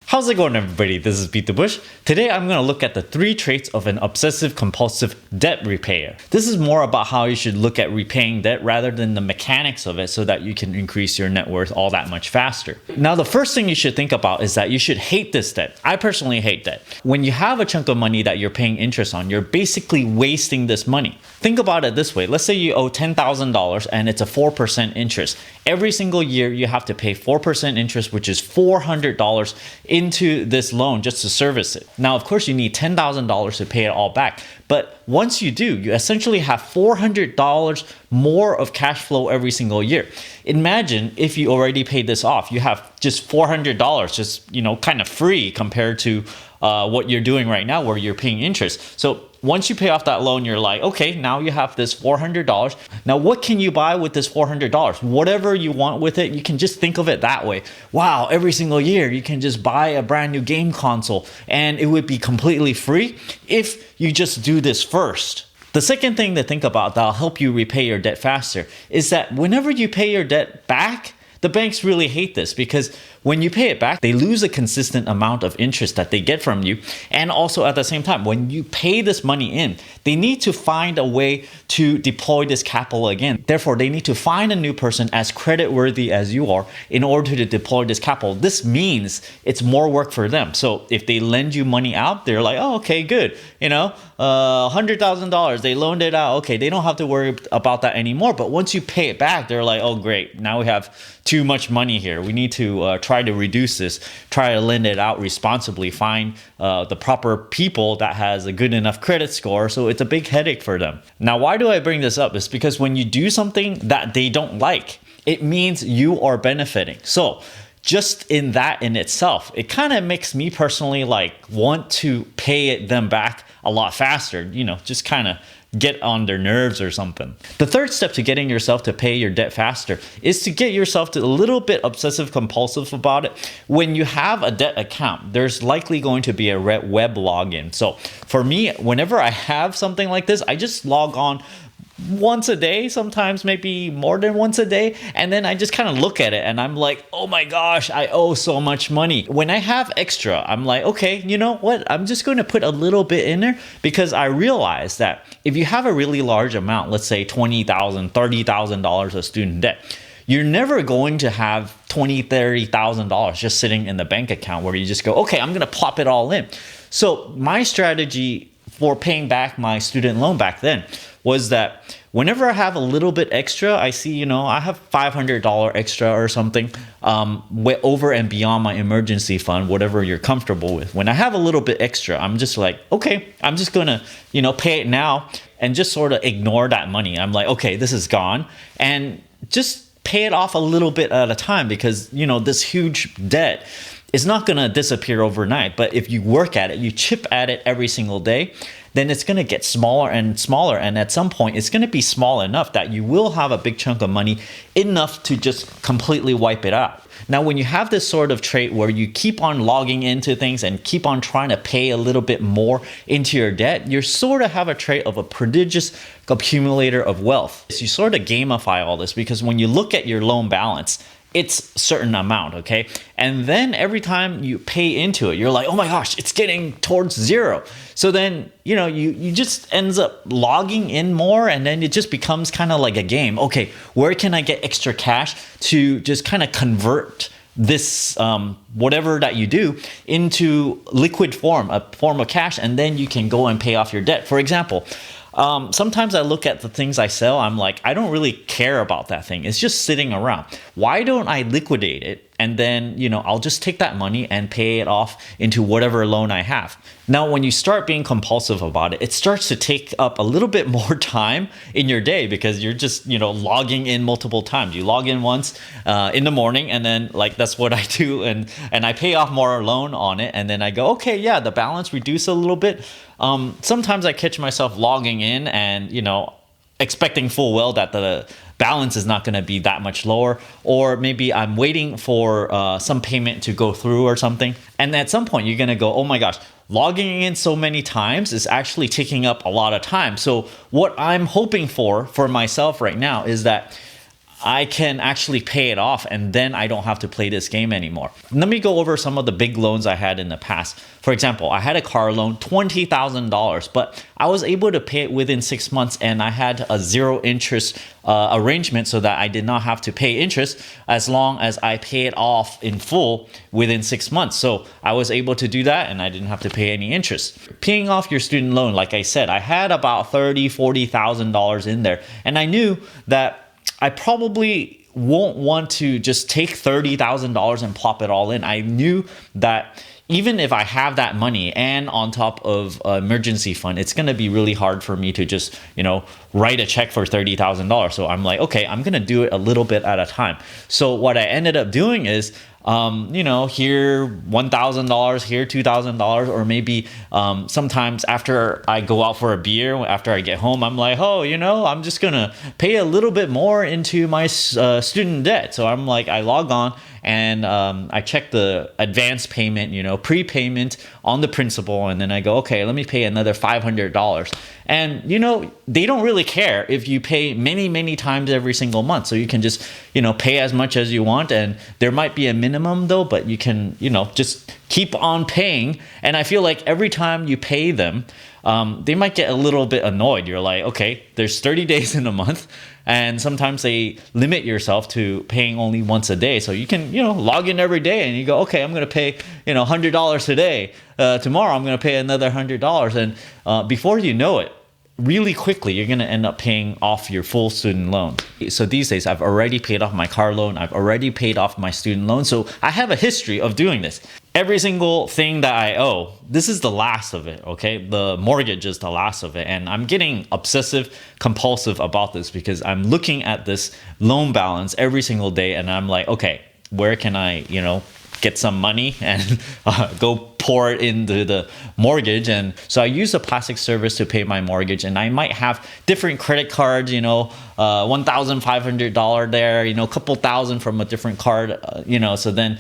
How's it going, everybody? This is BeatTheBush. Today I'm going to look at the 3 traits of an obsessive compulsive debt repayer. This is more about how you should look at repaying debt rather than the mechanics of it so that you can increase your net worth all that much faster. Now, the first thing you should think about is that you should hate this debt. I personally hate debt. When you have a chunk of money that you're paying interest on, you're basically wasting this money. Think about it this way. Let's say you owe $10,000 and it's a 4% interest. Every single year you have to pay 4% interest, which is $400 into this loan just to service it. Now, of course, you need $10,000 to pay it all back. But once you do, you essentially have $400 more of cash flow every single year. Imagine if you already paid this off, you have just $400, just, kind of free compared to what you're doing right now where you're paying interest. So once you pay off that loan, you're like, okay, now you have this $400. Now, what can you buy with this $400? Whatever you want with it, you can just think of it that way. Wow, every single year you can just buy a brand new game console and it would be completely free if you just do this first. The second thing to think about that'll help you repay your debt faster is that whenever you pay your debt back, the banks really hate this because when you pay it back, they lose a consistent amount of interest that they get from you. And also at the same time, when you pay this money in, they need to find a way to deploy this capital again. Therefore, they need to find a new person as creditworthy as you are in order to deploy this capital. This means it's more work for them. So if they lend you money out, they're like, oh, okay, good. $100,000, they loaned it out. Okay, they don't have to worry about that anymore. But once you pay it back, they're like, oh, great. Now we have too much money here. We need to try to reduce this, try to lend it out responsibly, find the proper people that has a good enough credit score. So it's a big headache for them. Now, why do I bring this up? It's because when you do something that they don't like, it means you are benefiting. So just in that in itself, it kind of makes me personally want to pay them back a lot faster, just kind of get on their nerves or something. The third step to getting yourself to pay your debt faster is to get yourself to a little bit obsessive compulsive about it. When you have a debt account, there's likely going to be a web login. So for me, whenever I have something like this, I just log on once a day, sometimes maybe more than once a day. And then I just kind of look at it and I'm like, oh my gosh, I owe so much money. When I have extra, I'm like, okay, you know what? I'm just going to put a little bit in there because I realize that if you have a really large amount, let's say $20,000, $30,000 of student debt, you're never going to have $20,000, $30,000 just sitting in the bank account where you just go, okay, I'm going to plop it all in. So my strategy for paying back my student loan back then was that whenever I have a little bit extra, I see, I have $500 extra or something over and beyond my emergency fund, whatever you're comfortable with. When I have a little bit extra, I'm just like, okay, I'm just going to, pay it now and just sort of ignore that money. I'm like, okay, this is gone. And just pay it off a little bit at a time because, this huge debt is not going to disappear overnight. But if you work at it, you chip at it every single day, then it's going to get smaller and smaller. And at some point, it's going to be small enough that you will have a big chunk of money enough to just completely wipe it out. Now, when you have this sort of trait where you keep on logging into things and keep on trying to pay a little bit more into your debt, you sort of have a trait of a prodigious accumulator of wealth. So you sort of gamify all this because when you look at your loan balance, it's a certain amount, okay? And then every time you pay into it, you're like, oh my gosh, it's getting towards zero. So then, you just ends up logging in more and then it just becomes kind of like a game. Okay, where can I get extra cash to just kind of convert this whatever that you do into liquid form, a form of cash, and then you can go and pay off your debt. For example, sometimes I look at the things I sell, I'm like, I don't really care about that thing. It's just sitting around. Why don't I liquidate it? And then, I'll just take that money and pay it off into whatever loan I have. Now, when you start being compulsive about it, it starts to take up a little bit more time in your day because you're just, logging in multiple times. You log in once in the morning and then that's what I do. And I pay off more loan on it. And then I go, okay, yeah, the balance reduced a little bit. Sometimes I catch myself logging in and, expecting full well that the balance is not going to be that much lower, or maybe I'm waiting for some payment to go through or something. And at some point you're going to go, oh my gosh, logging in so many times is actually taking up a lot of time. So what I'm hoping for myself right now is that I can actually pay it off and then I don't have to play this game anymore. Let me go over some of the big loans I had in the past. For example, I had a car loan, $20,000, but I was able to pay it within 6 months and I had a zero interest arrangement so that I did not have to pay interest as long as I pay it off in full within 6 months. So I was able to do that and I didn't have to pay any interest. Paying off your student loan, like I said, I had about $30,000-$40,000 in there, and I knew that I probably won't want to just take $30,000 and plop it all in. I knew that even if I have that money and on top of emergency fund, it's going to be really hard for me to just, write a check for $30,000. So I'm like, okay, I'm going to do it a little bit at a time. So what I ended up doing is, here $1,000, here $2,000, or maybe sometimes after I go out for a beer, after I get home, I'm like, I'm just gonna pay a little bit more into my student debt. So I'm like, I log on and I check the advance payment, prepayment on the principal, and then I go, okay, let me pay another $500. And they don't really care if you pay many times every single month. So you can just pay as much as you want, and there might be a minimum though, but you can just keep on paying. And I feel like every time you pay them, they might get a little bit annoyed. You're like, okay, there's 30 days in a month, and sometimes they limit yourself to paying only once a day. So you can log in every day and you go, okay, I'm gonna pay $100 today. Tomorrow I'm gonna pay another $100, and before you know it, really quickly, you're going to end up paying off your full student loan. So these days, I've already paid off my car loan. I've already paid off my student loan. So I have a history of doing this. Every single thing that I owe, this is the last of it, okay? The mortgage is the last of it. And I'm getting obsessive, compulsive about this because I'm looking at this loan balance every single day and I'm like, okay, where can I, get some money and go pour it into the mortgage? And so I use the Plastiq service to pay my mortgage, and I might have different credit cards, $1,500 there, a couple thousand from a different card, so then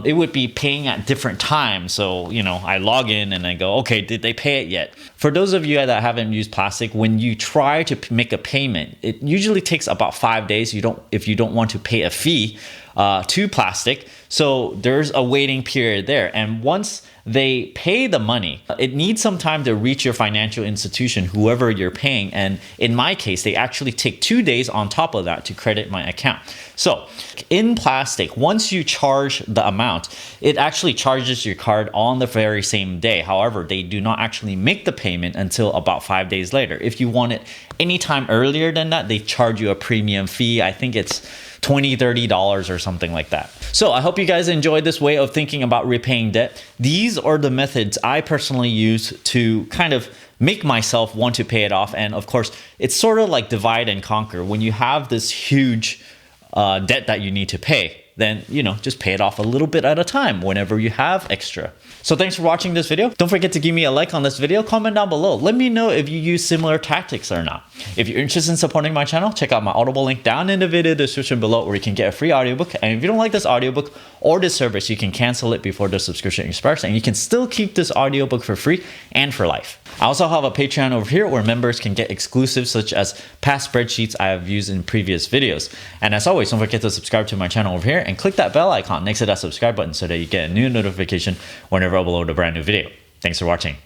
it would be paying at different times. So I log in and I go, okay, did they pay it yet? For those of you that haven't used Plastiq, when you try to make a payment, it usually takes about 5 days. If you don't want to pay a fee to Plastiq. So there's a waiting period there. And once they pay the money, it needs some time to reach your financial institution, whoever you're paying. And in my case, they actually take 2 days on top of that to credit my account. So in Plastiq, once you charge the amount, it actually charges your card on the very same day. However, they do not actually make the payment until about 5 days later. If you want it anytime earlier than that, they charge you a premium fee. I think it's $20-$30 or something like that. So I hope you guys enjoyed this way of thinking about repaying debt. These are the methods I personally use to kind of make myself want to pay it off. And of course, it's sort of like divide and conquer. When you have this huge debt that you need to pay, then just pay it off a little bit at a time whenever you have extra. So thanks for watching this video. Don't forget to give me a like on this video. Comment down below. Let me know if you use similar tactics or not. If you're interested in supporting my channel, check out my Audible link down in the video description below, where you can get a free audiobook. And if you don't like this audiobook or this service, you can cancel it before the subscription expires, and you can still keep this audiobook for free and for life. I also have a Patreon over here where members can get exclusives such as past spreadsheets I have used in previous videos. And as always, don't forget to subscribe to my channel over here and click that bell icon next to that subscribe button so that you get a new notification whenever I upload a brand new video. Thanks for watching.